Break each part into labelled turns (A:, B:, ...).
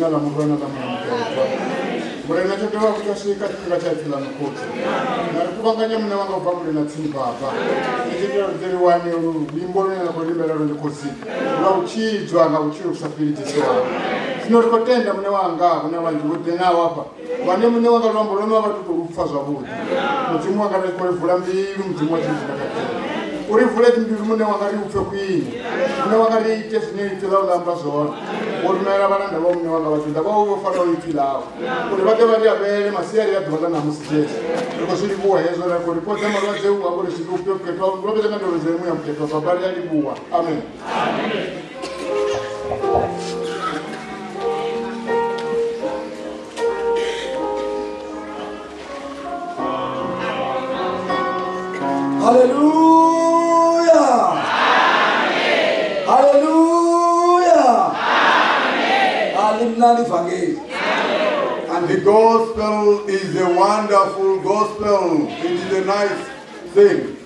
A: zina la Mwana na Mwana. Murena chotowa kutoshika tikachakila mukoti. Narikubanganya mune wanga upamule na tsimba apa. Ichitira ruteri wani limbolo na kulimbela ndikosika. Ngauchijwa ngauchiru kusafiriti sewa. Sinorikotenda mune wanga kuna vantu kuti nawo apa. Vane mune wanga lombo lomwe vakatukufa zvabuda. Mudzimu wanga rekolevula mbiru mudzimu wachizvikakatela. Uri vule timbiru mune wanga riupfe kuini. Mune wanga riite zvinoitira ulamba zvaona. Orumera varanda vamune wanga vachinda vaufana uitirawo. Kuti vake vari avere masiyari yadhota namusi chese. Riko zviri buwa hezo rako ripodza marwadze ugangori zviri upeketwa ropedza kandorozere muya muketwa babari yari buwa. Amen.
B: Hallelujah. Amen. Hallelujah. Amen.
C: And the gospel is a wonderful gospel. It is a nice thing.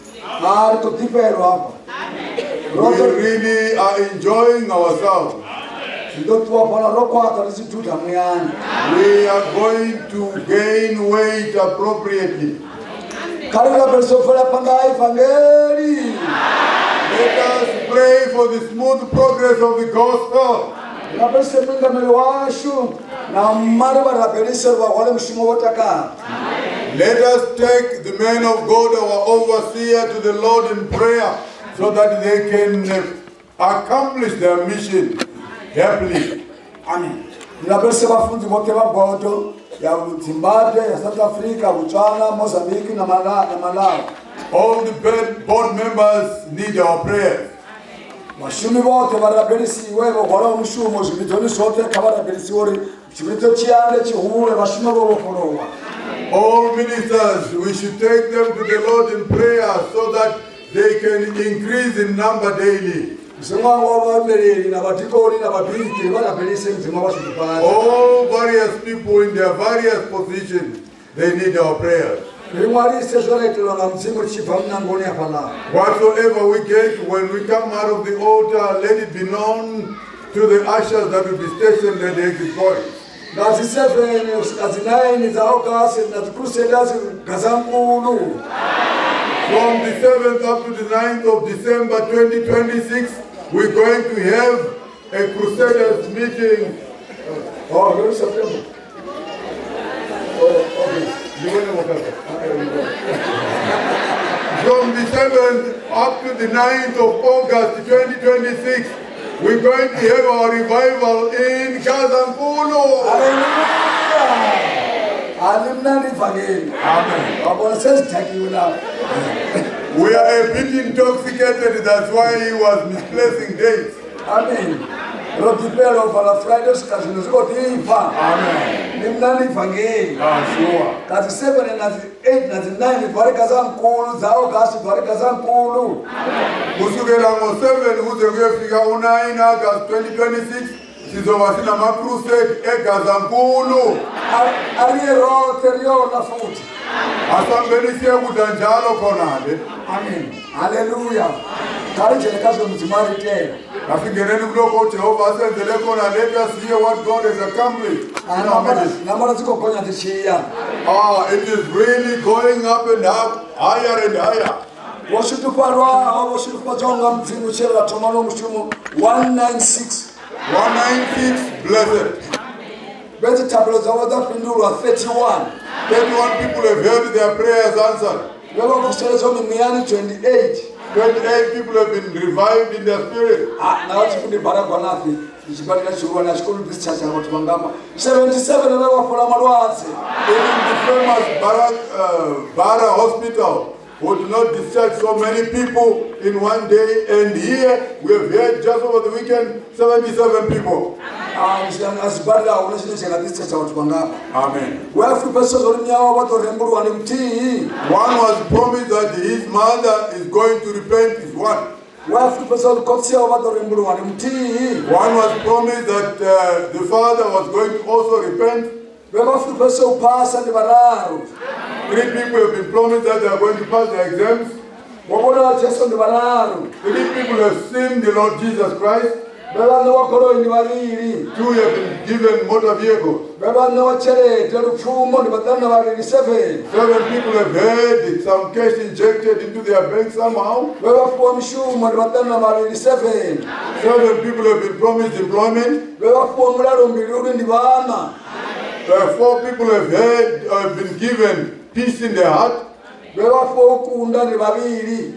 C: We really are enjoying ourselves. We are going to gain weight appropriately.
B: Let us
C: pray for the smooth progress of the gospel.
B: Let us
C: take the men of God, our overseer, to the Lord in prayer so that they can accomplish their mission happily.
B: Amen. Ya Zimbabwe, ya South Africa, Botswana, Mozambique, na Malawi.
C: All the board members need our prayers.
B: Washumi wote barabelisi wewe kwa mushumo zibitoni sote kabarabelisi ori chibito chiande chihure bashuma bokorowa.
C: All ministers, we should take them to the Lord in prayer so that they can increase in number daily. All various people in their various positions, they need our prayers. Whatsoever we get when we come out of the altar, let it be known to the ushers that will be stationed at the exit point. From the 7th up to the 9th of December 2026, we're going to have a Crusaders meeting. Oh, September. From the 7th up to the 9th of August 2026, we're going to have our revival in Gazankulu.
B: Amen.
C: We are a bit intoxicated, that's why he was misplacing dates.
B: Amen. Rotipelo para Fridays kazino zikoti ipa.
C: Amen.
B: Nimnani fangeli.
C: Sure.
B: Kazi 7 and 8 and 9 pare Gazankulu za August pare Gazankulu.
C: Kusukela ngo7 kuze kuyefika u9 August 2026 sizobasina ma crusade eGazankulu.
B: Ariye roterio na futhi.
C: Asambeni siya kudanjalo khonale.
B: Amen. Hallelujah. Kanje kazo mzimari tena.
C: Nafingereni kuloko Jehova asenzele khona, let us hear what God has accomplished. It is really going up and up, higher and higher.
B: 196.
C: 196, blessed.
B: 31.
C: 31 people have heard their prayers answered. 28 people have been revived in their spirit.
B: 77
C: In the famous Bara Hospital, who do not discharge so many people in one day, and here we have heard just over the weekend 77 people. Amen. One was promised that his mother is going to repent, is one. One was promised that the father was going to also repent. 3 people have been promised that they are going to pass their exams. 3 people have seen the Lord Jesus Christ.
B: baba no wakoro ni babiri
C: 2 have been given motor vehicles.
B: baba no chere terufumo ni batana babiri 7
C: people have had some cash injected into their bank somehow.
B: baba kwa mshumo ni batana babiri 7
C: people have been promised employment.
B: baba kwa mulalo mbiluri ni bana
C: 4 people have been given peace in their heart.
B: baba kwa ukunda ni babiri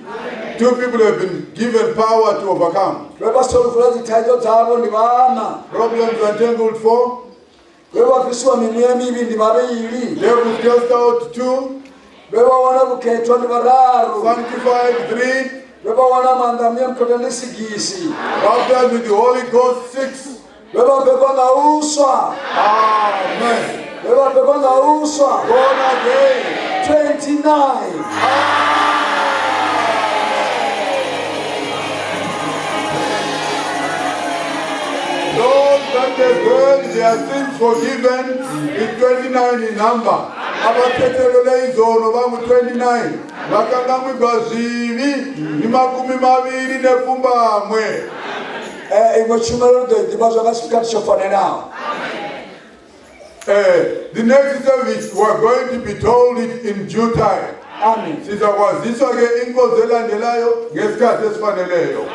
C: 2 people have been given power to overcome.
B: baba solfulazi tajo tabo ni bana
C: Problems untangled for.
B: baba fiswa mimiemi bindi babiri
C: Devils cast out 2.
B: baba wana buketwa ni bararu
C: Sanctified 3.
B: baba wana mandamia mkotelisi gisi
C: Baptized with the Holy Ghost 6.
B: baba beba na uswa
C: Amen.
B: baba beba na uswa
C: Born again.
B: 29
C: Those that have heard their sins forgiven is 29 in number. Abatetelele izono bangu 29. Bakanga mwibazivi ni makumi mabiri nefumba mwe.
B: imo chumero de dibazo gasika chofane now
C: The next service we are going to be told it in due time.
B: amen
C: Sizakwaziswa ke inkonzo elandelayo ngesikhathi esifaneleyo.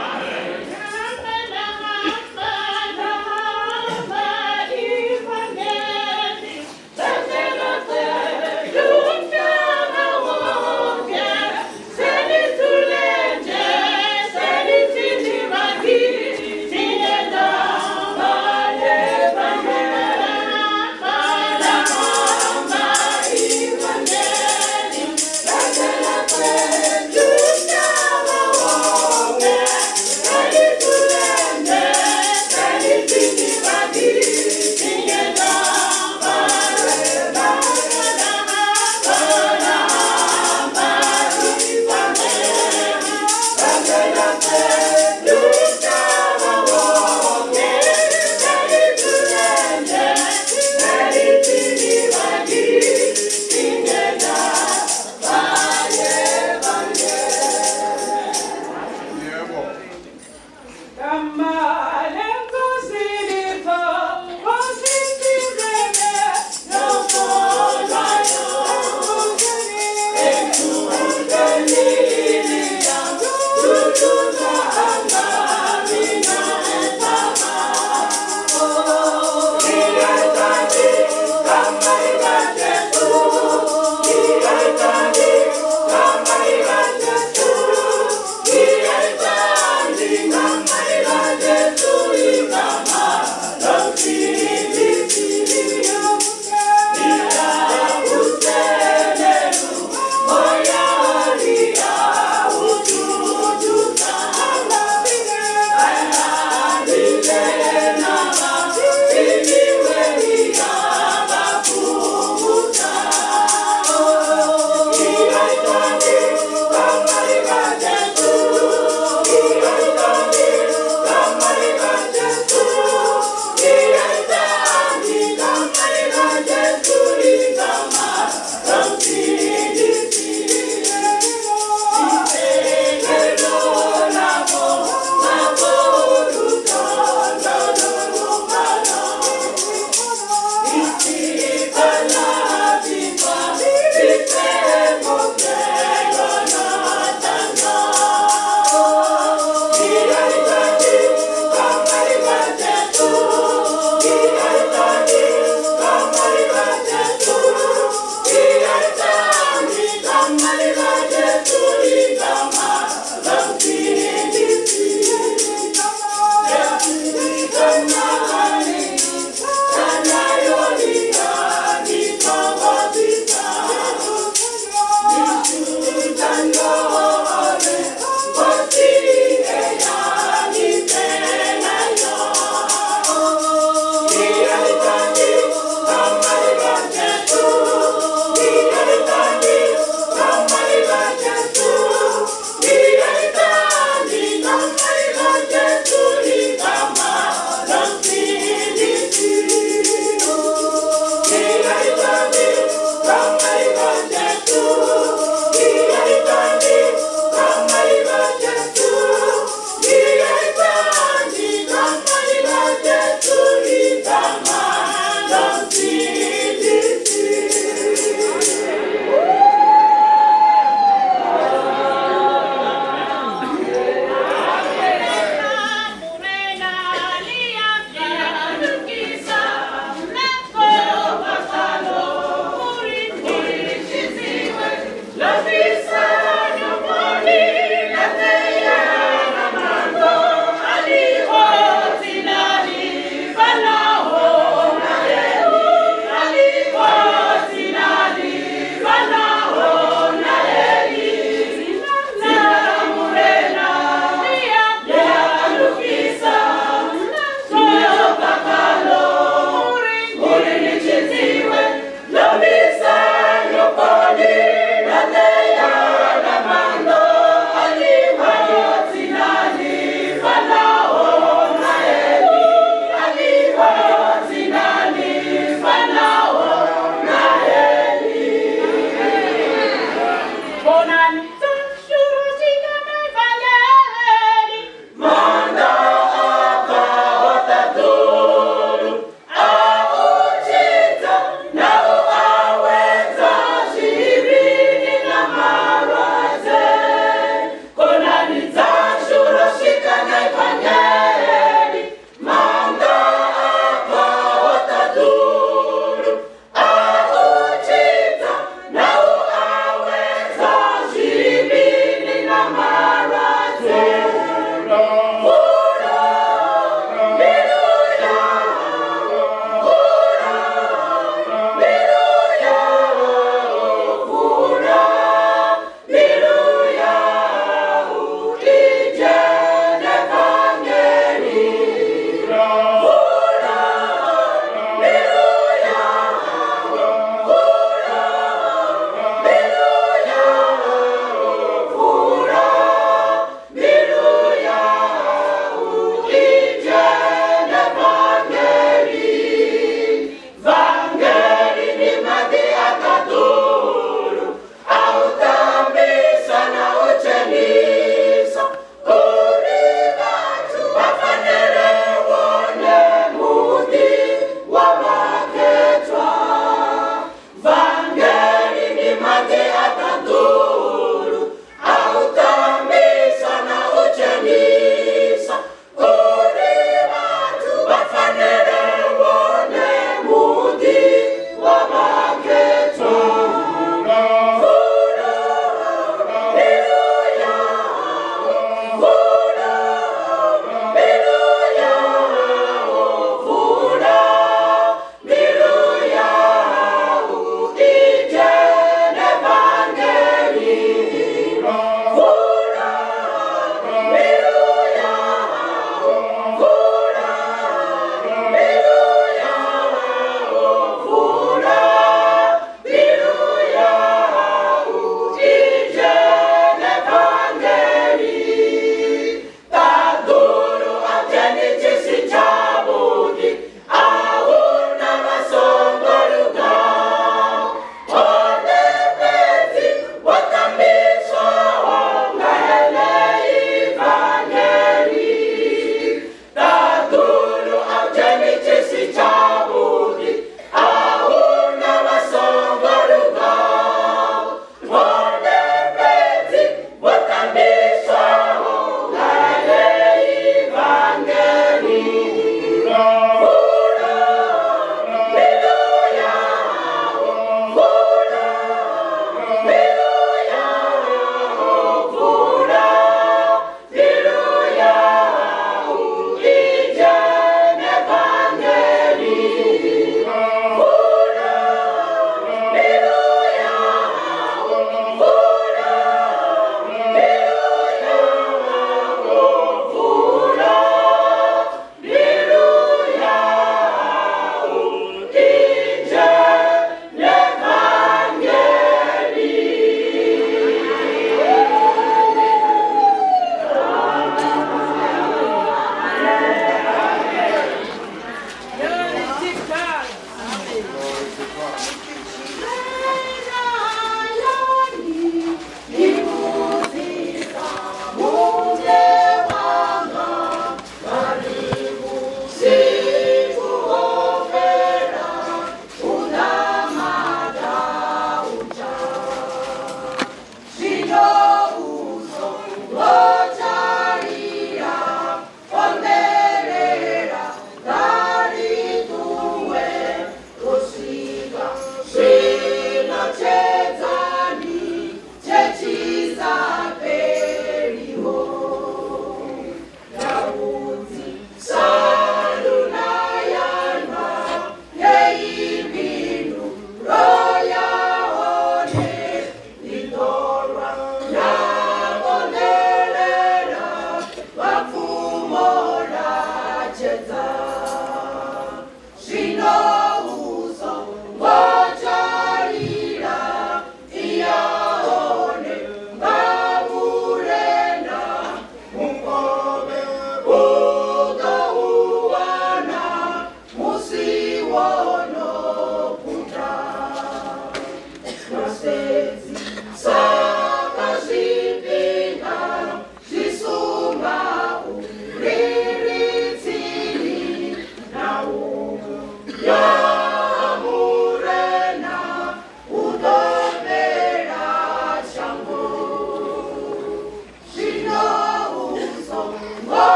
D: Come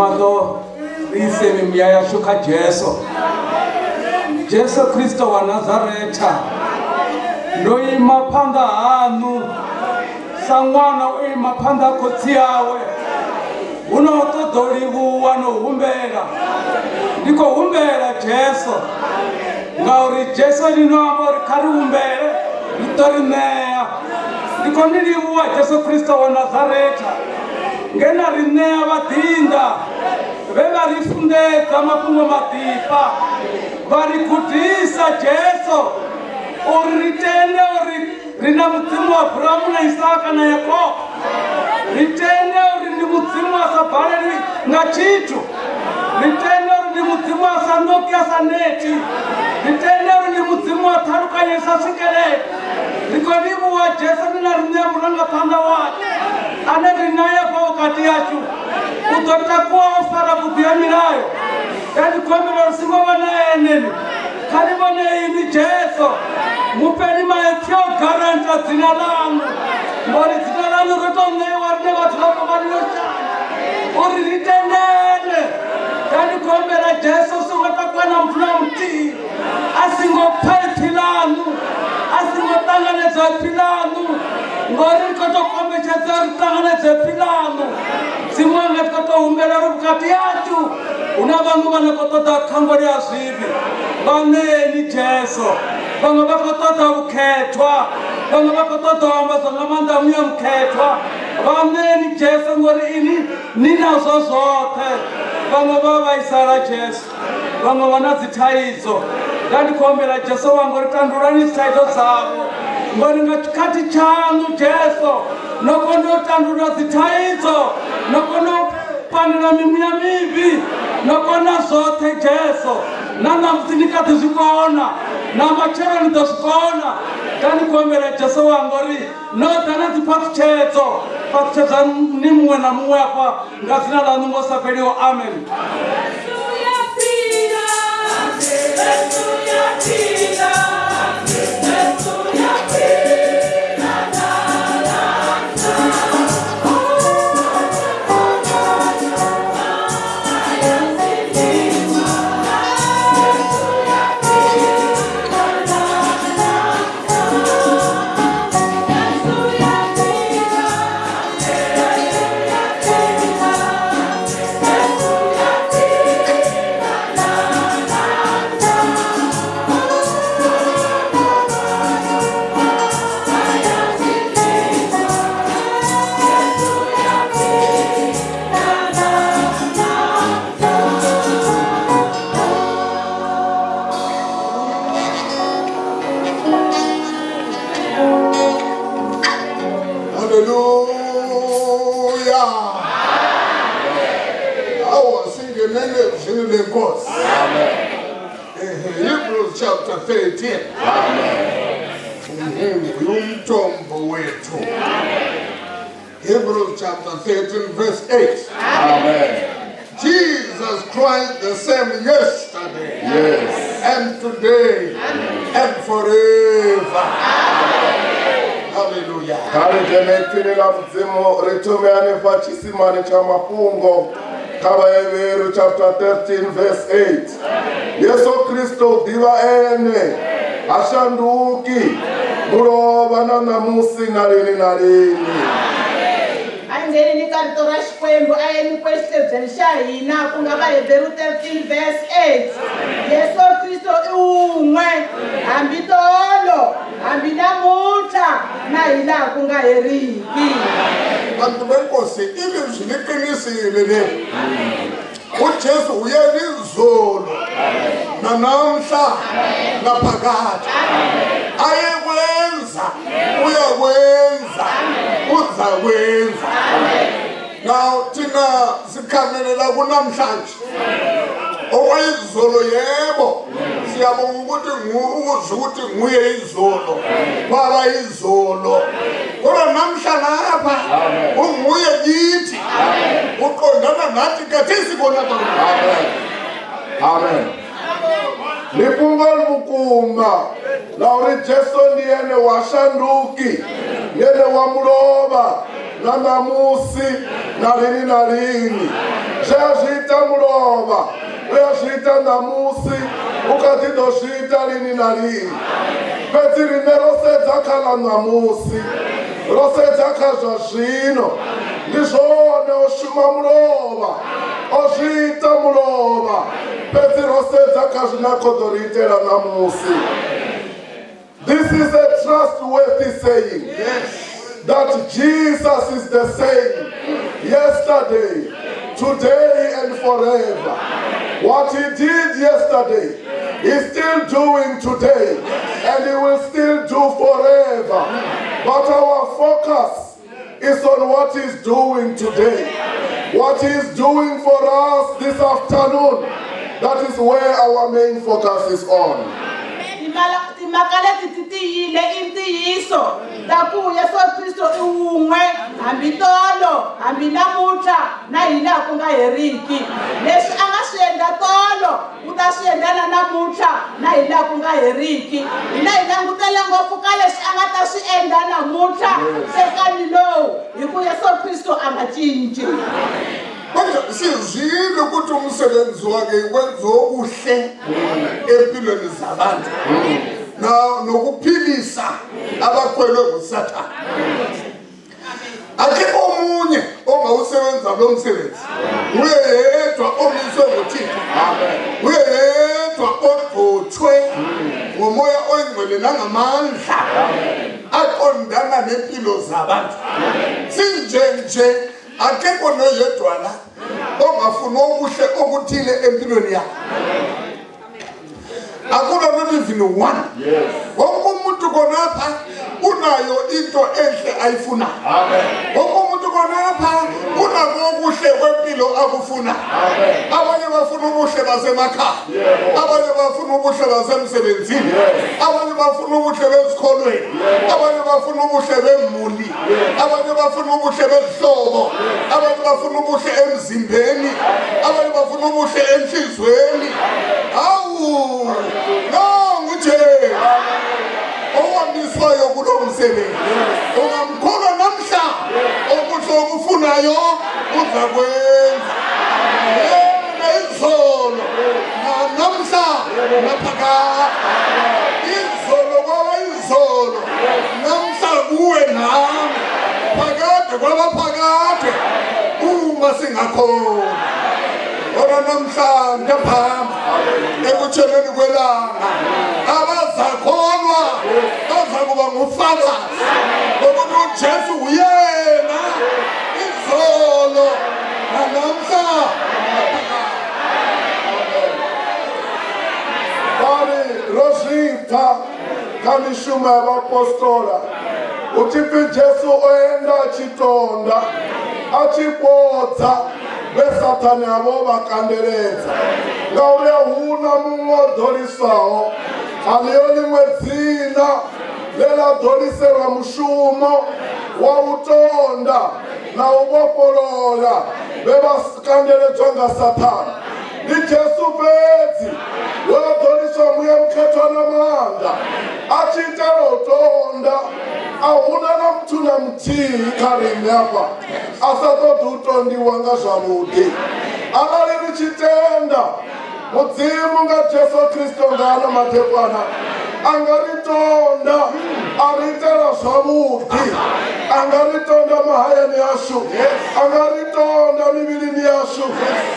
D: mato isemi miyaya shuka Jesu Kristo wa Nazareta ndoi mapanda anu sangwana ui mapanda kotiawe unotodolivu wano humbera ndiko humbera Jesu ngauri Jesu linoambo rikari humbere litorineya ndiko nilivuwa Jesu Kristo wa Nazareta ngena rineya vadinda veva rifundeza mapungo matipa varikutisa Jesu uritende rina mutsimu wa Abrahamu na Isaka na Yakobo ritende uri mutsimu wa Sabareli na Chitu ritende uri mutsimu wa Sanoki ya Saneti ritende uri mutsimu wa Taruka Yesa Sikele rikonibu wa Jesu nina rinia muranga panda wake ane rinaya kwa wakati yachu utotakuwa ofara budia mirayo yani kwame warisimo wana eneni karibone ini Jesu mupeni maekyo garanta zina langu mbori zina langu rotonge warne watuloko mariosha uri ritendele yani kwame na Jesu sungatakuwa na mfuna mti asingo pilanu asingo tangane za pilanu ngori koto kwame chazari tangane za pilanu simwange koto umbela rubukati yachu unabangu wanakotoda kangori asibi baneni Jesu bango bakotoda uketwa bango bakotoda amazonga manda mya mketwa baneni Jesu ngori ini nina zozote bango baba isara Jesu bango wanazitaizo ndani kombela Jesu wangori tandurani saido zabo ngori ngakati changu Jesu nokono tandura zitaizo nokono panira mimia mivi nokona zote Jesu nana msinika tuzikona na machera nitazikona kani kuambele Jesu wangori no tana tipatuchezo patucheza ni muwe na muwe hapa ngazina la nungo sapelio amen.
A: Hebrews chapter 13. Hebrews chapter 13 verse 8. Amen. Jesus Christ the same yesterday, and today, and forever. Hallelujah.
C: Hebrews chapter 13 verse 8. Yesu Kristo diva ene ashanduki murobana na musi narini.
E: Angeli nikaritora xikwembu ayeni kwexitebye xahina ku nga va Hebrews 13 verse 8. Yesu Kristo I un'we hambi tolo hambi namuntlha na hi laha ku nga heriki.
A: Bantu benkosi ivi zvineqinisile le uJesu uyena izolo nanamhla naphakade ayekwenza uyakwenza uzakwenza. Now thina sikhamelela kunamhlanje okwayizolo yebo siyabonga ukuthi ukuzwa ukuthi nguye izolo baba izolo kodwa namhla lapha unguye kithi uqondana nathi kathesi bonakala.
C: Amen. Lifungo lukumba lauri Jesu ndiyene washanduki yene wamuloba
A: na namusi na lini na lini. Zvazviita mulova uyazviita namusi ukatidozviita lini na lini. Bedzi rine rosedza khala namusi rosedza kha zva zvino ndi zvone oshuma mulova ozviita mulova bedzi rosedza kha zvine khoḓo ri itela namusi. This is a trustworthy saying, that Jesus is the same yesterday, today and forever. What he did yesterday, he's still doing today, and he will still do forever. But our focus is on what he's doing today. What he's doing for us this afternoon, that is where our main focus is on.
E: timhaka leti ti tiyile I ntiyiso ta ku Yesu Kristo I un'we hambi tolo hambi namuntlha na hina ku nga heriki. Leswi a nga swi endla tolo u ta swi endla na namuntlha na hina ku nga heriki. Hina hi langutele ngopfu ka leswi a nga ta swi endla namuntlha sekani lowu hi ku Yesu Kristo a nga cinci.
A: Sizwile ukuthi umsebenzi wakhe wenziwa okuhle empilweni zabantu nokuphilisa abakhwelwe nguSathane. Akekho omunye ongawusebenza lo msebenzi. Nguye yedwa omiswe nguThixo. Nguye yedwa ogcothwe ngomoya oyingcwele nangamandla aqondana nempilo zabantu. Sinjenje akekho noyedwa la ongafuna okuhle okuthile empilweni yakhe. Akuna not even one. Wonke umuntu konapha unayo into enhle ayifuna. Wonke umuntu konapha unako okuhle kwempilo akufuna. Abanye bafuna ubuhle basemakhaya, abanye bafuna ubuhle basemsebenzini, abanye bafuna ubuhle bezikolweni, abanye bafuna ubuhle bemuli, abanye bafuna ubuhle bezihlobo, abanye bafuna ubuhle emzimbeni, abanye bafuna ubuhle enhlizweni. Awu no nguje owamiswayo kulo msebenzi ungamkhola namhla okuhle okufunayo uzakwenza izolo namhla naphakade izolo kwaba izolo namhla kuwe nami phakade kwaba phakade uma singakhona ora namhlanje phamba ekutsheleni kwelanga abazakholwa bazakuba ngufakazi ngokuthi uJesu uyena izolo namhla. Bari Rosita kamishuma yabapostola uThixo Jesu oyenda chitonda achipodza beSathane abo bakandeletsa ngauri huna munwe odolisaho aliyo limwe dzina lela doliselwa mushumo wa utonda na uvopolola bevakandeletswa nga Sathane. Ni Jesu fedzi weadoliswa muye mukhetwa na manda achitela utonda ahuna na muthu na muthihi kharini hafha asatodi utondiwa nga zwavhuḓi. Arali ri tshi tenda mudzimu nga Jesu Kristo nga ano madekwana anga ri tonda a ri itela zwavhuḓi, anga ri tonda mahayani ashu, anga ri tonda mivhilini yashu,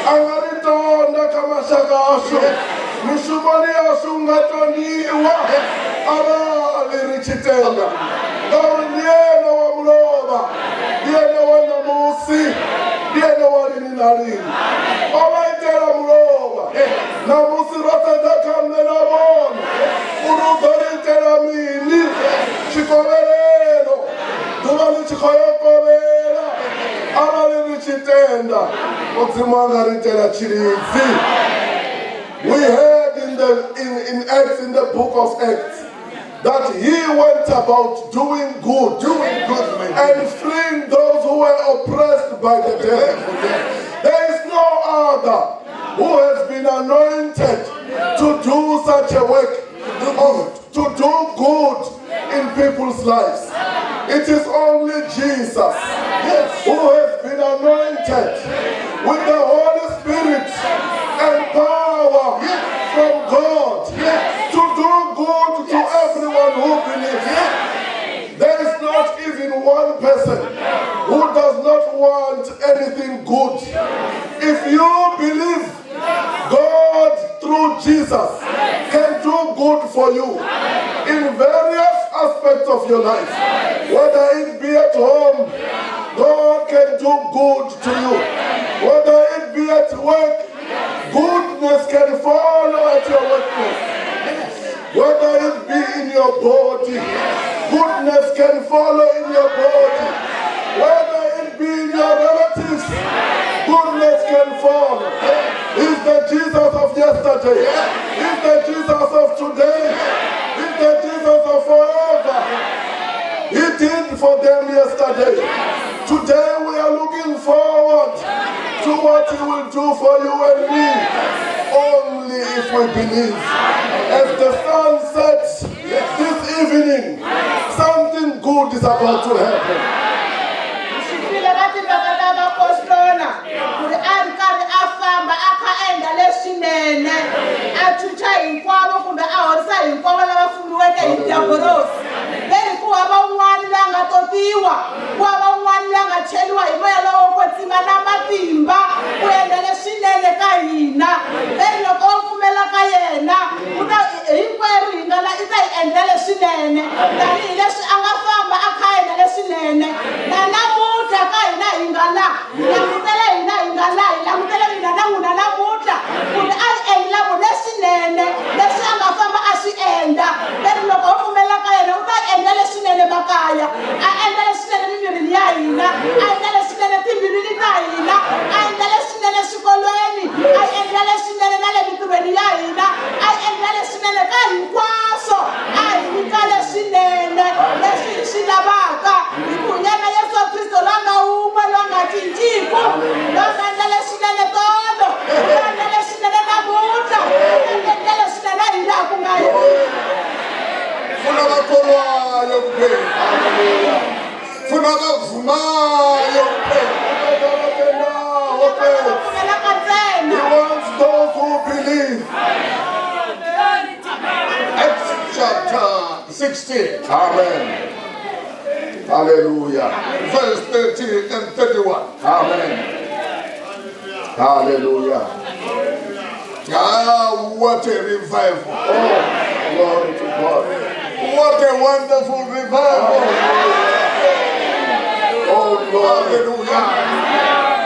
A: anga ri tonda kha mashaka ashu, mishumoni yashu nga tondiwa arali ri tshi tenda. Ngauri ndi ene wa mulova, ndi ene wa namusi, ndi ene wa lini na lini. O vha itela mulova namusi ro sedza kha nṋe na vhone uri u ḓo ri itela mini tshikovhelelo ḓuvha ḽi tshi khou yo kovhela arali ri tshi tenda mudzimu anga ri itela tshilidzi. We heard in Acts, in the book of Acts, that he went about doing good and freeing those who were oppressed by the devil. There is no other who has been anointed to do such a work, to do good in people's lives.
C: It is only Jesus who has been anointed with the Holy Spirit and power from God to do good to everyone who believes. There is not even one person who does not want anything good. If you believe God through Jesus can do good for you in various aspects of your life, whether it be at home, God can do good to you. Whether it be at work, goodness can follow at your workplace. Whether it be in your body, goodness can follow in your body. Whether it be in your relatives, goodness can follow. He's the Jesus of yesterday. He's the Jesus of today. He's the Jesus of forever. He did for them yesterday. Today we are looking forward to what He will do for you and me. Only if we believe. As the sun sets this evening, something good is about to happen. He wants those who believe. Acts chapter 16. Amen. Hallelujah. Verse 30 and 31. Amen. Hallelujah. Ah, what a revival. Oh, glory to God. What a wonderful revival. Oh, Lord. Hallelujah.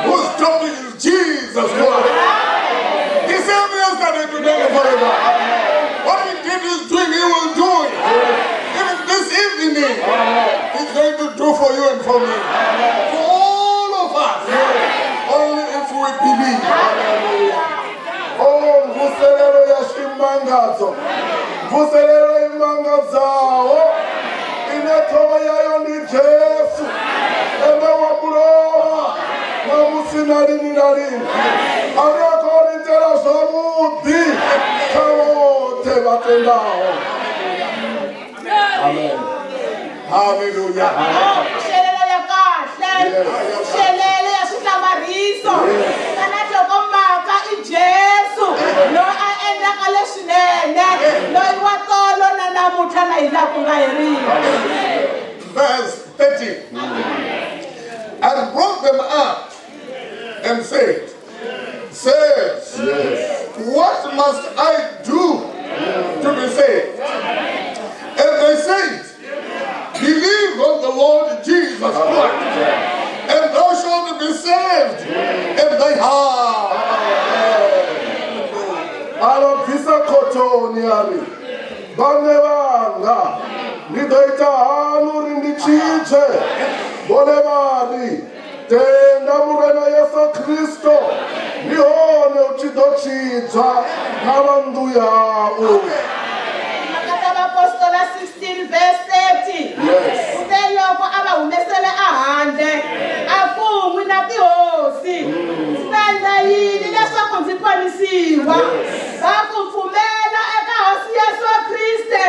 C: Whose topic is Jesus Christ. He said yesterday, today, and forever. What He did is doing, He will do it. Even this evening, He's going to do for you and for me. For all of us. Only if we believe. Oh, vuselelo ya shimangazo. Vuselelo imangazawo. Inetoba yayo ni Jesu. Eme wamuloa. Wamusinalini nalini. Ariakoni tela samudi. Kawote batendao. Amen. Hallelujah. Verse 30. And brought them up and said, Sirs, what must I do to be saved? And they said, believe on the Lord Jesus Christ, and thou shalt be saved, and they have. Alapisa kotoniali, banevanga, nidoita hanuri ndichiche, bonevali, tenda murena Yesu Kristo, nione uchidochicha, navandu yao.
E: Apostola 16 verse 30.
C: Yes.
E: Loko abahumesele ahande afungwi na tihosi sibanda yini leswaku ndzi khomisiwa bakufumela eka hosi Yesu Kriste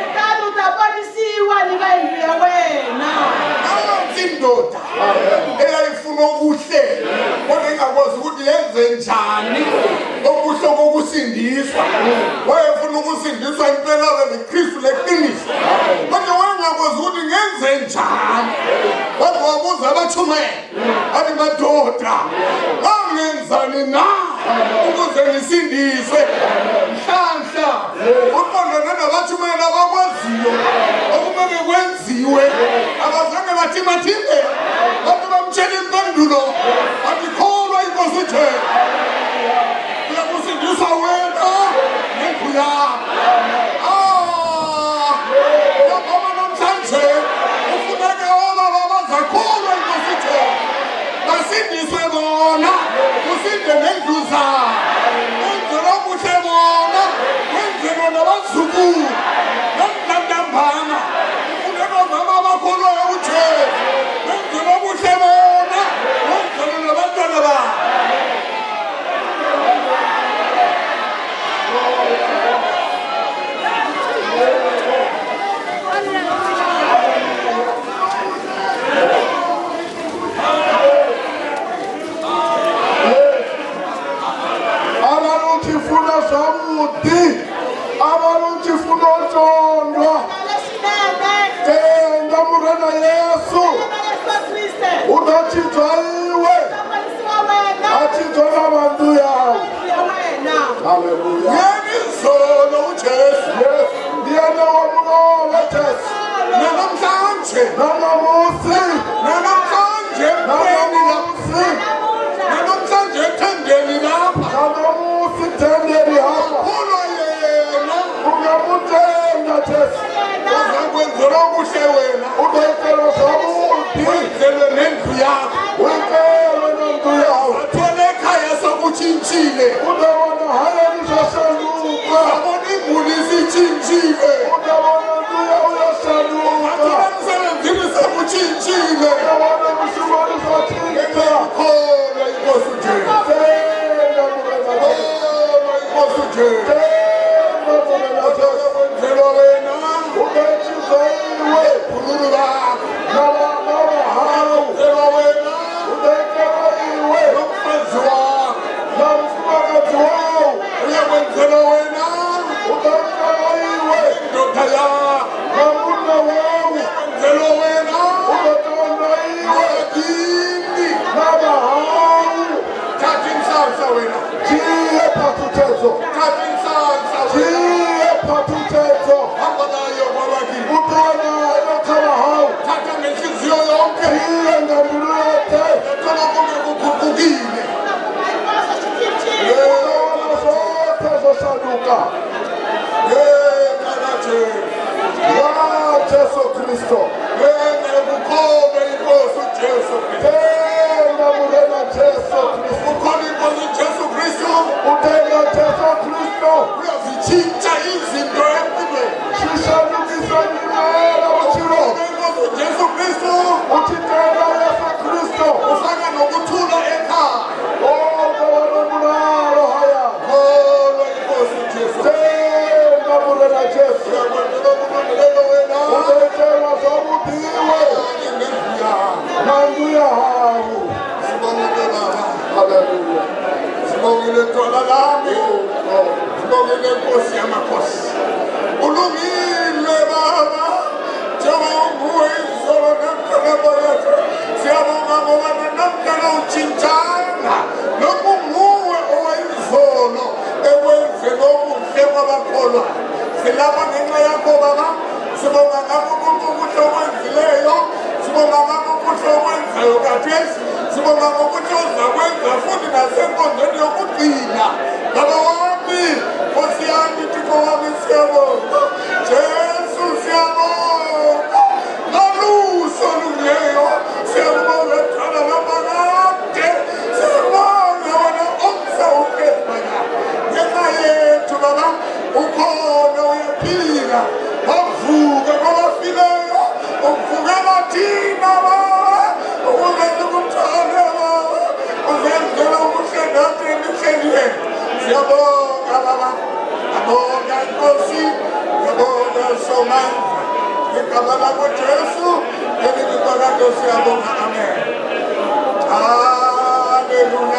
E: kutani u ta ponisiwa ni vanhu ya wena.
C: yenze njani okuhle kokusindiswa wayefuna ukusindiswa impela beKristu leqiniso kodwa wangakwazi ukuthi ngenze njani kodwa wabuza abathumela athi madoda ngenzani na ukuze ngisindiswe mhlanhla uqondana nabathumela abakwaziyo okumele kwenziwe abazange bathi mathinde kodwa bamtshela impendulo athi kholwa inkosi uthe uyakusindiswa wena nendlu yakho yabona namhlanje ufuneke obaba bazakholwa inkosi uthe basindiswe bona kusinde nendlu zabo kwenzela okuhle bona kwenzela nabazukulu namntambama ufuneka omama abakholwayo uthe kwenzela okuhle bona kwenzela nabantwana babo.
F: Hallelujah.